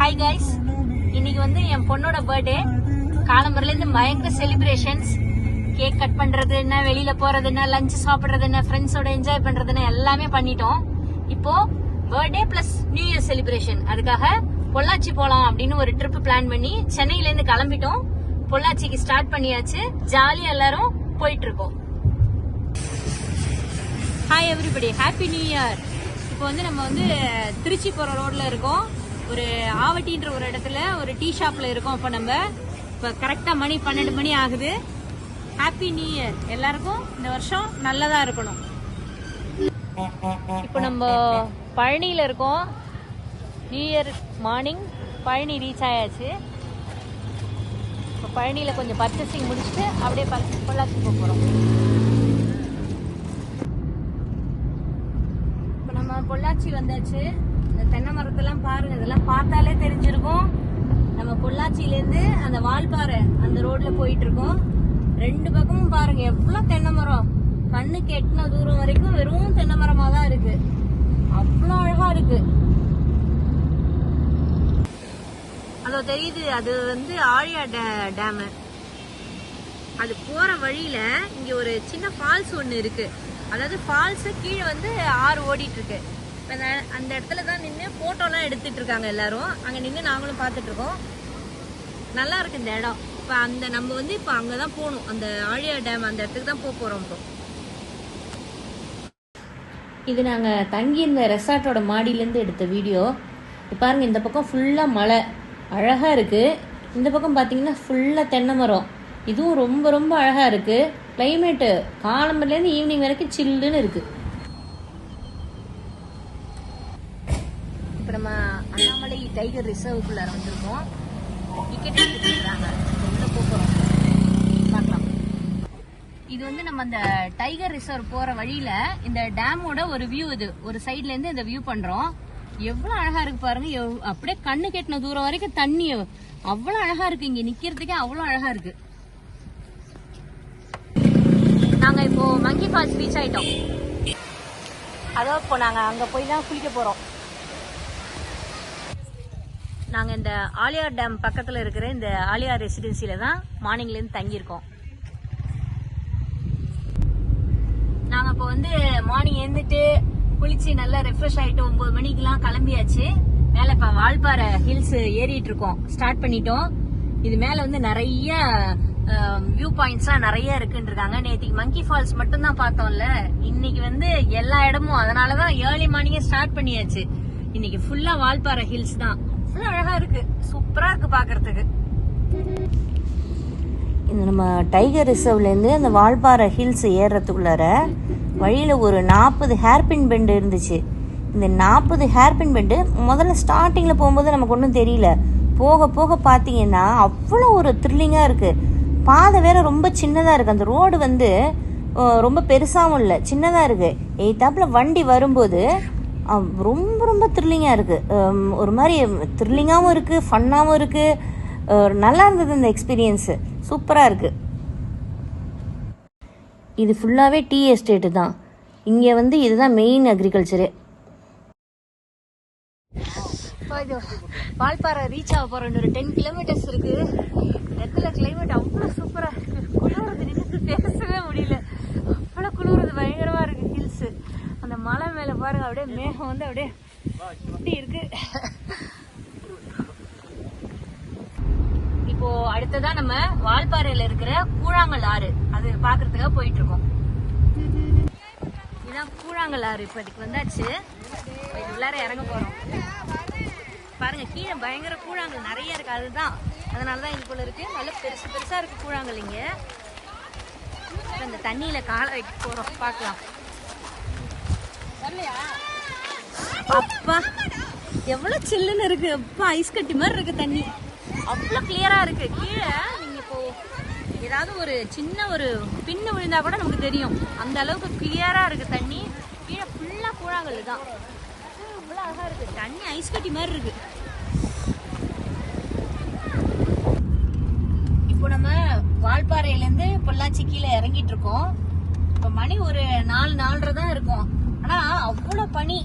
Hi guys, இன்னைக்கு வந்து என் பொண்ணோட பர்த்டே. காலம்பரில இருந்து பயங்கர செலிப்ரேஷன்ஸ். கேக் கட் பண்றது என்ன, வெளியில போறது என்ன, லஞ்ச் சாப்பிடுறது என்ன, ஃப்ரெண்ட்ஸோட என்ஜாய் பண்றது என்ன, எல்லாமே பண்ணிட்டோம். இப்போ birthday plus new year celebration. அதுக்காக பொள்ளாச்சி போலாம் அப்படின்னு ஒரு ட்ரிப் பிளான் பண்ணி சென்னையில இருந்து கிளம்பிட்டோம். பொள்ளாச்சிக்கு ஸ்டார்ட் பண்ணியாச்சு. ஜாலியா எல்லாரும் போயிட்டு இருக்கோம். Hi everybody, happy new year. இப்போ வந்து நம்ம வந்து திருச்சி போற ரோட்ல இருக்கோம். ஒரு ஆவட்டின்ற ஒரு இடத்துல ஒரு டீ ஷாப்ல இருக்கோம். இப்போ நம்ம இப்போ கரெக்டா மணி 12 மணி ஆகுது. ஹாப்பி நியூ இயர் எல்லாருக்கும். இந்த வருஷம் நல்லதா இருக்கணும். இப்போ நம்ம பழனியில இருக்கோம். New year morning Palani reach ஆயாச்சு. இப்போ பழனியில கொஞ்சம் பர்ச்சேசிங் முடிச்சுட்டு அப்படியே பொள்ளாச்சி போக போறோம். இப்போ நம்ம பொள்ளாச்சி வந்தாச்சு. இந்த தென்னை மரத்தெல்லாம் பாருங்க, இதெல்லாம் பார்த்தாலே தெரிஞ்சிருக்கும். நம்ம பொள்ளாச்சியில இருந்து அந்த வால்பாறை அந்த ரோட்ல போயிட்டு இருக்கோம். ரெண்டு பக்கமும் பாருங்க எவ்வளவு தென்னை மரம். கண்ணுக்கு எட்டின தூரம் வரைக்கும் வெறும் தென்னை மரமா தான் இருக்கு. அவ்வளவு அழகா இருக்கு. அதோ தெரியுது, அது வந்து ஆழியா டேம். அது போற வழியில இங்க ஒரு சின்ன ஃபால்ஸ் ஒண்ணு இருக்கு. அதாவது ஃபால்ஸ் கீழே வந்து ஆறு ஓடிட்டு இருக்கு. அந்த இடத்துல தான் நின்று போட்டோலாம் எடுத்துட்டு இருக்காங்க எல்லாரும். அங்க நின்று நாங்களும் பார்த்துட்டு இருக்கோம். நல்லா இருக்கு இந்த இடம். இப்ப அந்த நம்ம வந்து இப்ப அங்கதான் போகணும். அந்த ஆழியா டேம் அந்த இடத்துக்கு தான் போக போறோம். இப்போ இது நாங்க தங்கி இந்த ரெசார்ட்டோட மாடியிலேருந்து எடுத்த வீடியோ. பாருங்க, இந்த பக்கம் ஃபுல்லா மலை அழகா இருக்கு. இந்த பக்கம் பாத்தீங்கன்னா ஃபுல்லா தென்னை மரம். இதுவும் ரொம்ப ரொம்ப அழகா இருக்கு. கிளைமேட்டு காலம்பரிலேருந்து ஈவினிங் வரைக்கும் சில்லுன்னு இருக்கு. இப்போ நம்ம அண்ணாமலை டைகர் ரிசர்வுக்குள்ளார வந்திருக்கோம். டிக்கெட் எடுத்துருக்காங்க. உள்ள போகிறோம், பார்க்கலாம். இது வந்து நம்ம அந்த டைகர் ரிசர்வ் போற வழியில இந்த டேமோட ஒரு வியூ. இது ஒரு சைட்ல இருந்து இந்த வியூ பண்றோம். எவ்வளவு அழகா இருக்கு பாருங்க. அப்படியே கண்ணு கெட்டின தூரம் வரைக்கும் தண்ணி அவ்வளவு அழகா இருக்கு. இங்க நிக்கிறதுக்கே அவ்வளவு அழகா இருக்கு. நாங்க இப்போ மங்கி ஃபால்ஸ் ரீச் ஆயிட்டோம். அதோ இப்போ நாங்க அங்க போய் தான் குளிக்க போறோம். நாங்க இந்த ஆலியார் டேம் பக்கத்துல இருக்கிற இந்த ஆலியார் ரெசிடென்சில தான் மார்னிங்ல இருந்து தங்கியிருக்கோம். நாங்க இப்போ வந்து மார்னிங் எழுந்துட்டு குளிச்சு நல்லா ரெஃப்ரெஷ் ஆயிட்டு 9 மணிக்கெல்லாம் கிளம்பியாச்சு. மேல இப்ப வால்பாறை ஹில்ஸ் ஏறிட்டு இருக்கோம். ஸ்டார்ட் பண்ணிட்டோம். இது மேல வந்து நிறைய வியூ பாயிண்ட்ஸ் எல்லாம் நிறைய இருக்குன்னு இருக்காங்க. நேற்றுக்கு மங்கி ஃபால்ஸ் மட்டும் தான் பார்த்தோம்ல. இன்னைக்கு வந்து எல்லா இடமும், அதனாலதான் ஏர்லி மார்னிங்கே ஸ்டார்ட் பண்ணியாச்சு. இன்னைக்கு ஃபுல்லா வால்பாறை ஹில்ஸ் தான். அழகா இருக்கு, சூப்பரா இருக்கு பாக்குறதுக்கு. இந்த நம்ம டைகர் ரிசர்வ்ல இருந்து அந்த வால்பாறை ஹில்ஸ் ஏறதுக்குள்ளார வழியில ஒரு 40 ஹேர்பின் பெண்ட் இருந்துச்சு. இந்த 40 ஹேர்பின் பெண்டு முதல்ல ஸ்டார்டிங்ல போகும்போது நமக்கு ஒன்றும் தெரியல. போக போக பாத்தீங்கன்னா அவ்வளோ ஒரு த்ரில்லிங்கா இருக்கு. பாதை வேற ரொம்ப சின்னதா இருக்கு. அந்த ரோடு வந்து ரொம்ப பெருசாவும் இல்லை, சின்னதா இருக்கு. எய்தாப்புல வண்டி வரும்போது ரொம்ப ரொம்ப த்ரில்லிங்கா இருக்கு. ஒரு மாதிரி த்ரில்லிங்காவும் இருக்கு, ஃபன்னாவும் இருக்கு. நல்லா இருந்தது இந்த எக்ஸ்பீரியன்ஸ். சூப்பரா இருக்கு. இது ஃபுல்லாவே டீ எஸ்டேட்டு தான். இங்க வந்து இதுதான் மெயின் அக்ரிகல்ச்சரு. வால்பாறை ரீச் ஆக போற ஒரு 10 கிலோமீட்டர்ஸ் இருக்கு. இடத்துல கிளைமேட் அவ்வளவு சூப்பரா இருக்கு. குளிர்றது நின்று பேசவே முடியல. அவ்வளவு குளிர்றது பயங்கரமா இருக்கு. ஹில்ஸ் அந்த மலை மேல பாருங்க, அப்படியே மேகம் வந்து அப்படியே இப்படி இருக்கு. இப்போ அடுத்ததான் நம்ம வால்பாறையில இருக்கிற கூழாங்கல் ஆறு, அது பாக்குறதுக்காக போயிட்டு இருக்கோம். இதான் கூழாங்கல் ஆறு. இப்ப இதுக்கு வந்தாச்சு. உள்ளார இறங்க போறோம். பாருங்க, கீழே பயங்கர கூழாங்கல் நிறைய இருக்கு. அதுதான், அதனாலதான் இதுக்குள்ள இருக்கு. நல்ல பெருசு பெருசா இருக்கு கூழாங்கல் இங்க. இந்த தண்ணியில காலை வைக்க போறோம், பாக்கலாம். அப்பா எவ்வளவு சில்லுன்னு இருக்கு. அப்பா ஐஸ் கட்டி மாதிரி இருக்கு தண்ணி. அவ்வளவு கிளியரா இருக்கு. கீழே நீங்க இப்போ ஏதாவது ஒரு சின்ன ஒரு பின்னு விழுந்தா கூட நமக்கு தெரியும். அந்த அளவுக்கு கிளியரா இருக்கு தண்ணி. கீழே ஃபுல்லா கூழாங்கல் தான். அவ்வளவு அழகா இருக்கு. தண்ணி ஐஸ் கட்டி மாதிரி இருக்கு. இப்போ நம்ம வால்பாறையில இருந்து பொள்ளாச்சி கீழே இறங்கிட்டு இருக்கோம். இப்ப மணி ஒரு 4-4:30 தான் இருக்கும். ஆனா அவ்வளவு பனி.